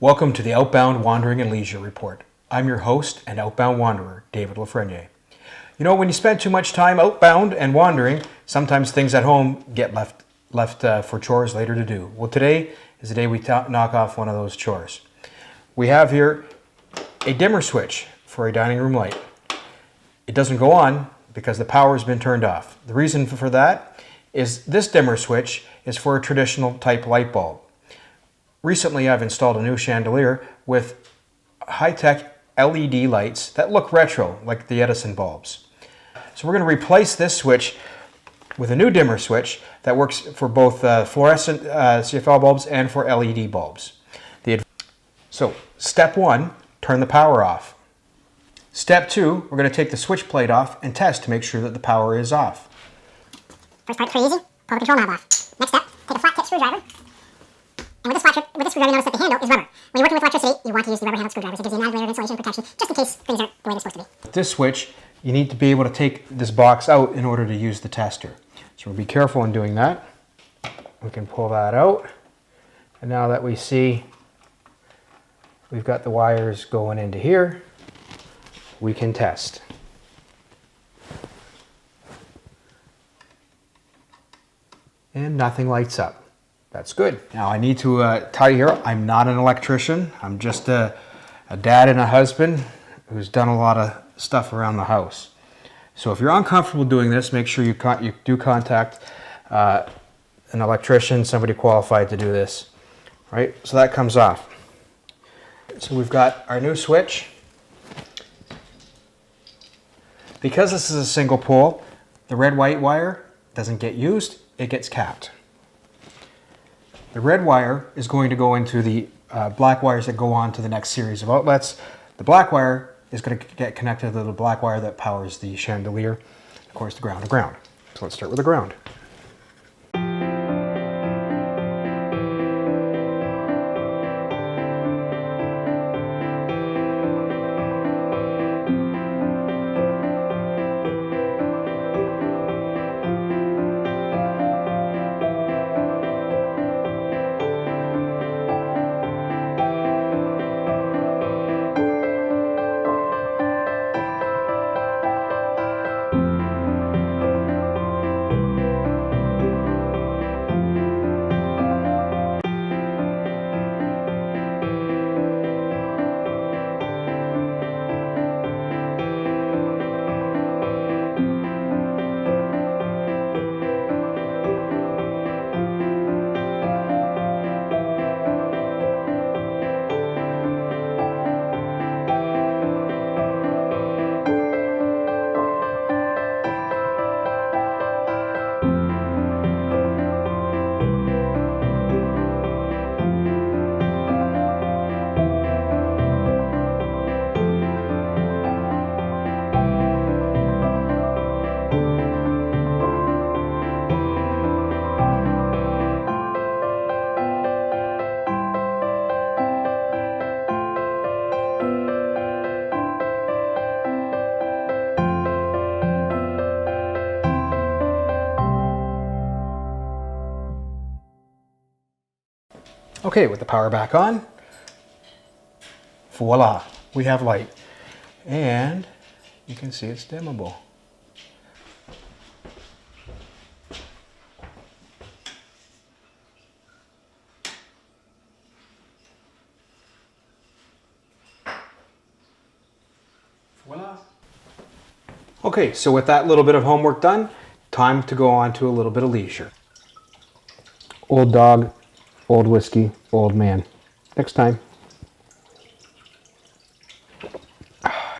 Welcome to the Outbound Wandering and Leisure Report. I'm your host and outbound wanderer, David Lafreniere. You know, when you spend too much time outbound and wandering, sometimes things at home get left for chores later to do. Well, today is the day we knock off one of those chores. We have here a dimmer switch for a dining room light. It doesn't go on because the power has been turned off. The reason for that is this dimmer switch is for a traditional type light bulb. Recently, I've installed a new chandelier with high-tech LED lights that look retro, like the Edison bulbs. So we're going to replace this switch with a new dimmer switch that works for both fluorescent CFL bulbs and for LED bulbs. So, step one, turn the power off. Step two, we're going to take the switch plate off and test to make sure that the power is off. First part's pretty easy. Pull the control knob off. Next step, take a flat tip screwdriver. And with this screwdriver, notice that the handle is rubber. When you're working with electricity, you want to use the rubber-handled screwdrivers. It gives you an added layer of insulation and protection, just in case things aren't the way they're supposed to be. This switch, you need to be able to take this box out in order to use the tester. So we'll be careful in doing that. We can pull that out. And now that we see we've got the wires going into here, we can test. And nothing lights up. That's good. Now I need to tell you here, I'm not an electrician. I'm just a dad and a husband who's done a lot of stuff around the house. So if you're uncomfortable doing this, make sure you do contact an electrician, somebody qualified to do this. Right? So that comes off. So we've got our new switch. Because this is a single pole, the red-white wire doesn't get used, it gets capped. The red wire is going to go into the black wires that go on to the next series of outlets. The black wire is going to get connected to the black wire that powers the chandelier. Of course, the ground to ground. So let's start with the ground. Okay, with the power back on, voila, we have light. And you can see it's dimmable. Voila. Okay, so with that little bit of homework done, time to go on to a little bit of leisure. Old dog, old whiskey, old man. Next time.